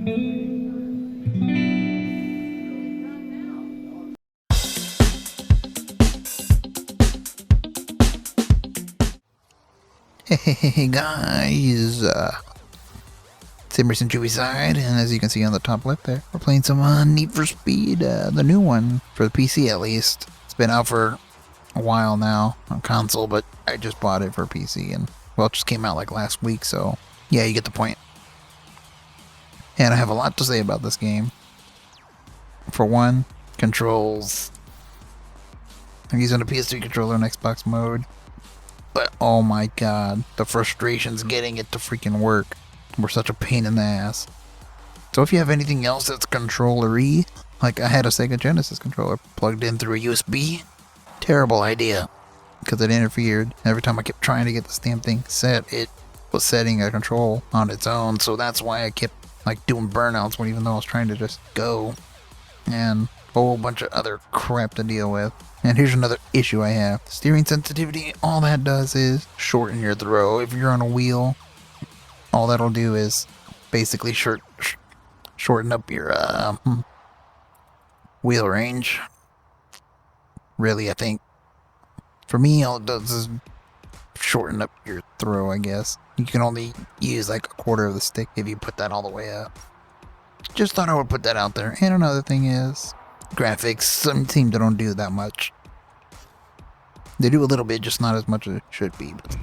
Hey guys, Simmers and Chewy side, and as you can see on the top left there, we're playing some Need for Speed, the new one, for the PC at least. It's been out for a while now on console, but I just bought it for PC, and well, it just came out like last week, so yeah, you get the point. And I have a lot to say about this game. For one, controls. I'm using a PS3 controller in Xbox mode. But oh my god, the frustrations getting it to freaking work were such a pain in the ass. So if you have anything else that's controller-y, like I had a Sega Genesis controller plugged in through a USB, terrible idea. Because it interfered. Every time I kept trying to get this damn thing set, it was setting a control on its own. So that's why I kept like doing burnouts when even though I was trying to just go. And a whole bunch of other crap to deal with. And here's another issue I have. Steering sensitivity, all that does is shorten your throw. If you're on a wheel, all that'll do is basically shorten up your wheel range. Really, I think. For me, all it does is shorten up your throw, I guess. You can only use like a quarter of the stick if you put that all the way up. Just thought I would put that out there. And another thing is, graphics, some seem to don't do that much. They do a little bit, just not as much as it should be. But,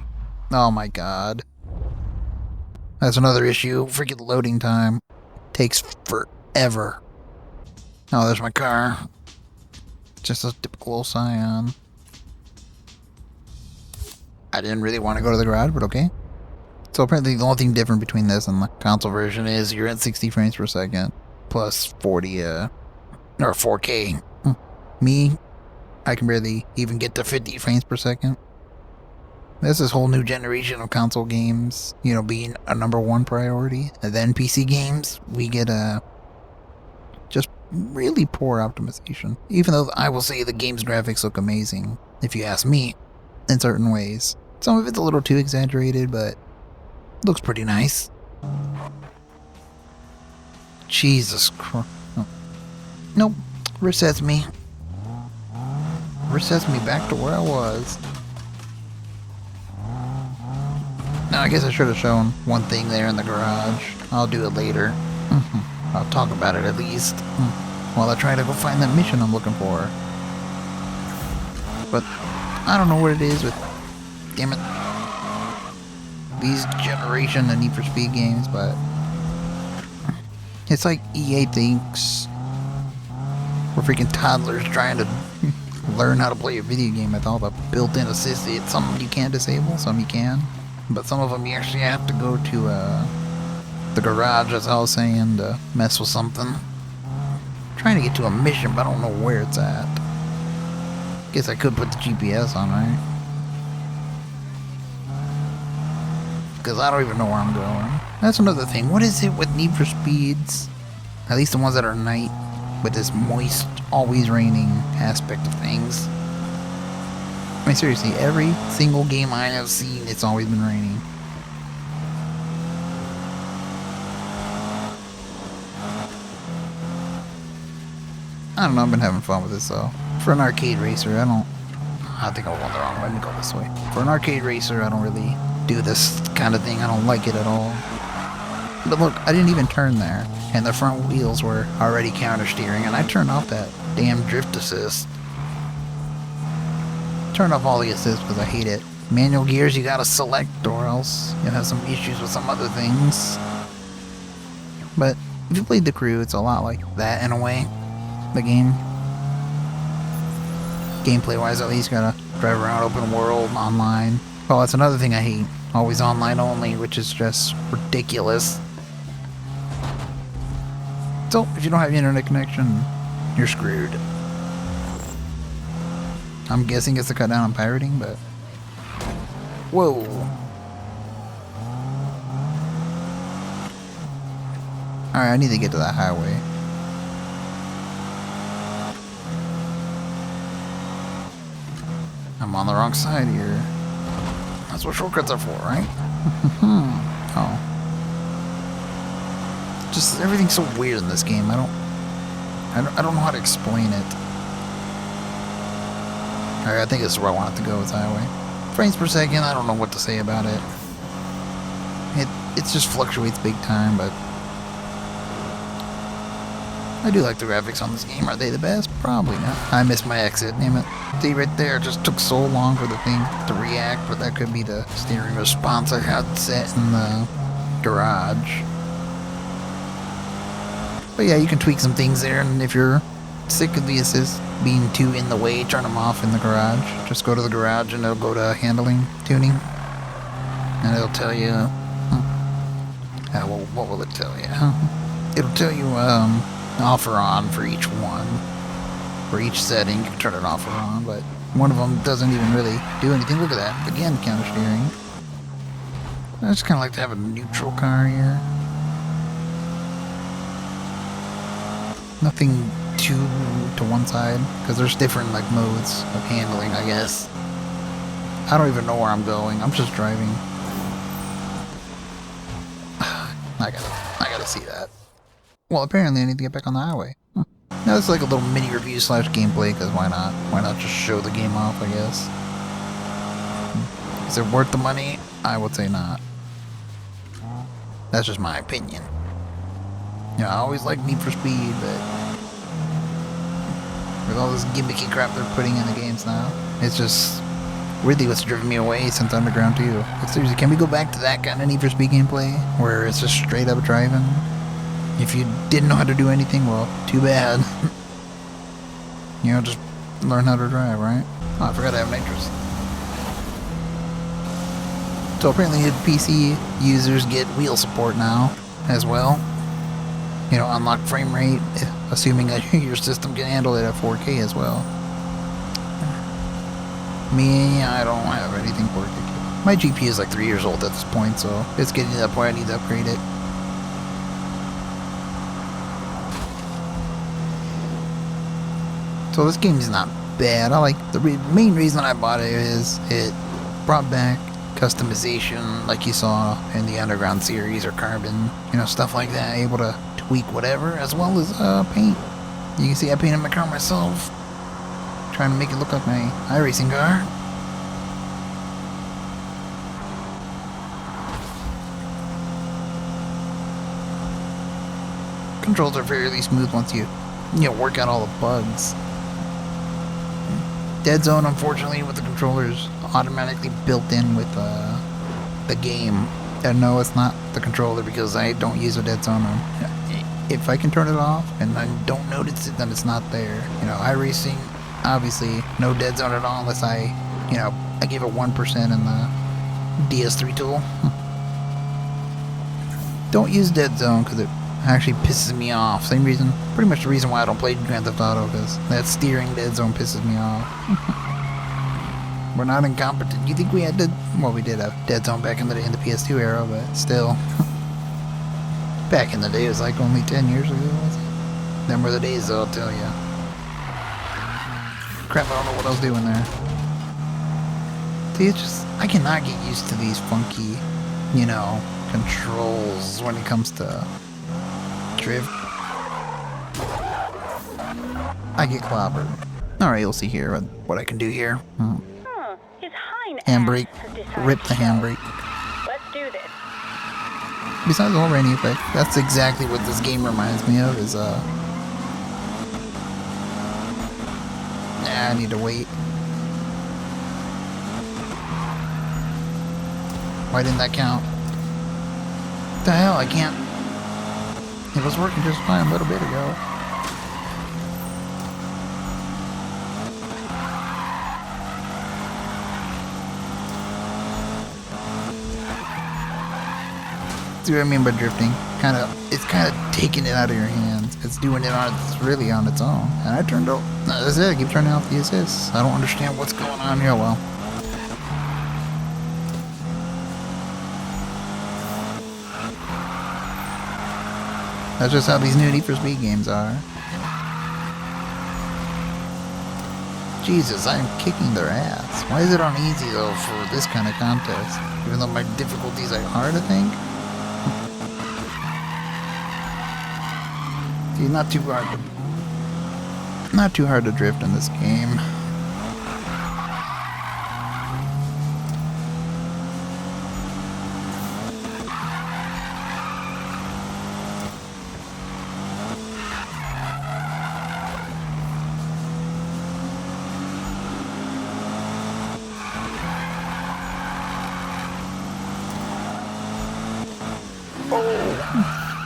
oh my god. That's another issue. Freaking loading time. Takes forever. Oh, there's my car. Just a typical Scion. I didn't really want to go to the garage, but okay. So apparently the only thing different between this and the console version is you're at 60 frames per second. Plus 40, or 4K. Me, I can barely even get to 50 frames per second. There's this whole new generation of console games, you know, being a #1 priority. And then PC games, we get just really poor optimization. Even though I will say the game's graphics look amazing, if you ask me, in certain ways. Some of it's a little too exaggerated, but looks pretty nice. Jesus Christ. Oh. Nope. Resets me. Resets me back to where I was. Now, I guess I should have shown one thing there in the garage. I'll do it later. I'll talk about it at least. While I try to go find that mission I'm looking for. But I don't know what it is with... Damn it. These generation of Need for Speed games, but... It's like EA thinks we're freaking toddlers trying to learn how to play a video game with all the built-in assists. Some you can disable, some you can. But some of them you actually have to go to the garage, as I was saying, to mess with something. I'm trying to get to a mission, but I don't know where it's at. Guess I could put the GPS on, right? Because I don't even know where I'm going. That's another thing. What is it with Need for Speeds? At least the ones that are night, with this moist, always raining aspect of things. I mean, seriously, every single game I have seen, it's always been raining. I don't know, I've been having fun with this though. For an arcade racer, I think I went the wrong way. Let me go this way. For an arcade racer, I don't really do this kind of thing. I don't like it at all. But look, I didn't even turn there. And the front wheels were already counter steering, and I turned off that damn drift assist. Turn off all the assists because I hate it. Manual gears you gotta select or else you'll have some issues with some other things. But if you played The Crew, it's a lot like that in a way. The game. Gameplay wise at least, you gotta drive around open world, online. Oh, that's another thing I hate. Always online only, which is just ridiculous. So, if you don't have an internet connection, you're screwed. I'm guessing it's to cut down on pirating, but... Whoa. Alright, I need to get to that highway. I'm on the wrong side here. That's what shortcuts are for, right? Oh. Just everything's so weird in this game. I don't know how to explain it. Alright, I think this is where I want it to go, with highway. Frames per second, I don't know what to say about it. It just fluctuates big time, but I do like the graphics on this game. Are they the best? Probably not. I missed my exit, damn it. See, right there, it just took so long for the thing to react, but that could be the steering response I had set in the garage. But yeah, you can tweak some things there, and if you're sick of the assist being too in the way, turn them off in the garage. Just go to the garage and it'll go to handling, tuning, and it'll tell you, well, what will it tell you? It'll tell you off or on for each one. For each setting, you can turn it off or on, but one of them doesn't even really do anything. Look at that. Again, counter steering. I just kind of like to have a neutral car here. Nothing too to one side, because there's different like modes of handling, I guess. I don't even know where I'm going. I'm just driving. I gotta see that. Well, apparently I need to get back on the highway. Now it's like a little mini review / gameplay, because why not? Why not just show the game off, I guess? Is it worth the money? I would say not. That's just my opinion. You know, I always like Need for Speed, but with all this gimmicky crap they're putting in the games now, it's just really what's driven me away since Underground 2. Like, seriously, can we go back to that kind of Need for Speed gameplay, where it's just straight up driving? If you didn't know how to do anything, well, too bad. You know, just learn how to drive, right? Oh, I forgot I have nitrous. So apparently PC users get wheel support now, as well. You know, unlock frame rate, assuming that your system can handle it at 4K as well. Me, I don't have anything 4K. My GPU is like 3 years old at this point, so it's getting to that point I need to upgrade it. So this game is not bad. I like the main reason I bought it is it brought back customization like you saw in the Underground series or Carbon, you know, stuff like that, able to tweak whatever, as well as paint. You can see I painted my car myself, trying to make it look like my iRacing car. Controls are fairly smooth once you work out all the bugs. Dead Zone, unfortunately, with the controllers automatically built in with the game. And no, it's not the controller, because I don't use a Dead Zone. If I can turn it off and I don't notice it, then it's not there. You know, iRacing, obviously, no Dead Zone at all unless I give it 1% in the DS3 tool. Don't use Dead Zone because it actually pisses me off. Same reason, pretty much the reason why I don't play Grand Theft Auto, because that steering Dead Zone pisses me off. We're not incompetent. You think we had well, we did have Dead Zone back in the day in the PS2 era, but still. Back in the day, it was like only 10 years ago, was it? Them were the days, though, I'll tell you. Crap, I don't know what I was doing there. See, it's just, I cannot get used to these funky, controls when it comes to drift. I get clobbered. Alright, you'll see here what I can do here. Handbrake. Rip the handbrake. Let's do this. Besides the whole rainy effect, that's exactly what this game reminds me of, is I need to wait. Why didn't that count? What the hell, I can't. It was working just fine a little bit ago. See what I mean by drifting? It's kind of taking it out of your hands. It's doing it really on its own. And I turned off. That's it. I keep turning off the assists. I don't understand what's going on here. Well, that's just how these new Need for Speed games are. Jesus, I'm kicking their ass. Why is it on easy though for this kind of contest? Even though my difficulties are hard, I think. See, not too hard to drift in this game.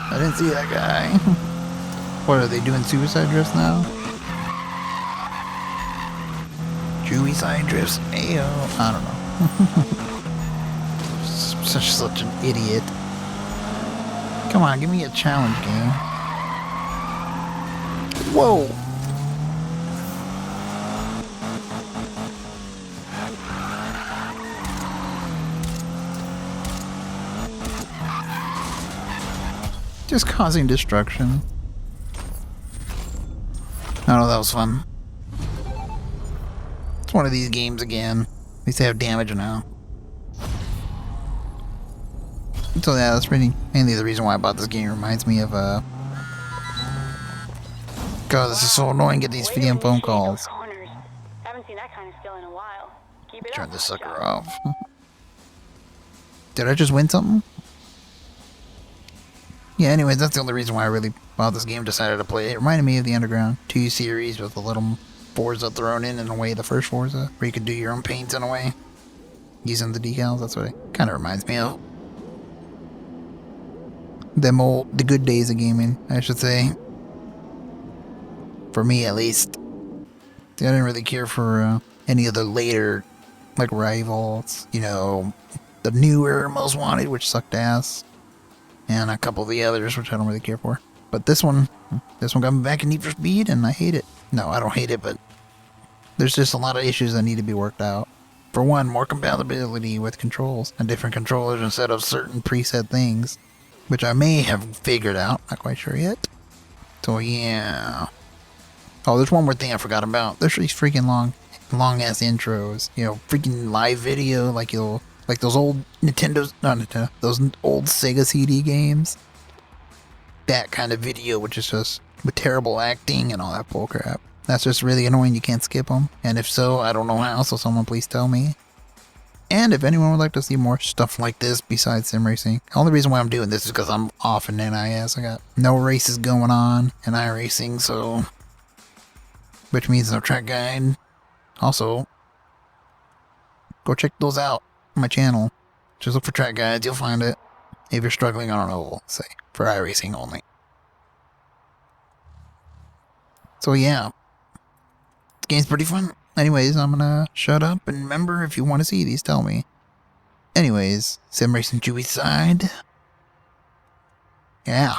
I didn't see that guy. What, are they doing suicide drifts now? Suicide drifts? Ayo. I don't know. Such an idiot. Come on, give me a challenge game. Whoa! Just causing destruction. Oh, that was fun. It's one of these games again. At least they have damage now. So yeah, that's mainly the reason why I bought this game. It reminds me of God, this is so annoying. Get these damn phone calls. Haven't seen that kind of skill in a while. Keep it Turn up, this sucker John. off. Did I just win something? Yeah, anyways, that's the only reason why I really bought this game, decided to play it. It reminded me of the Underground 2 series with a little Forza thrown in a way, the first Forza, where you could do your own paints in a way, using the decals. That's what it kind of reminds me of. The good days of gaming, I should say. For me, at least. See, I didn't really care for any of the later, like, Rivals, you know, the newer Most Wanted, which sucked ass. And a couple of the others, which I don't really care for. But this one got me back in Need for Speed, and I hate it. No, I don't hate it, but there's just a lot of issues that need to be worked out. For one, more compatibility with controls and different controllers instead of certain preset things, which I may have figured out. Not quite sure yet. So yeah. Oh, there's one more thing I forgot about. There's these freaking long ass intros. You know, freaking live video, like those old those old Sega CD games. That kind of video, which is just with terrible acting and all that bullcrap. That's just really annoying. You can't skip them. And if so, I don't know how, so someone please tell me. And if anyone would like to see more stuff like this besides sim racing, the only reason why I'm doing this is because I'm off in NIS. I got no races going on in iRacing, so... which means no track guide. Also, go check those out on my channel. Just look for track guides, you'll find it. If you're struggling, I don't know, we'll say, for iRacing only. So yeah, the game's pretty fun. Anyways, I'm gonna shut up, and remember, if you want to see these, tell me. Anyways, sim racing Chewy side. Yeah.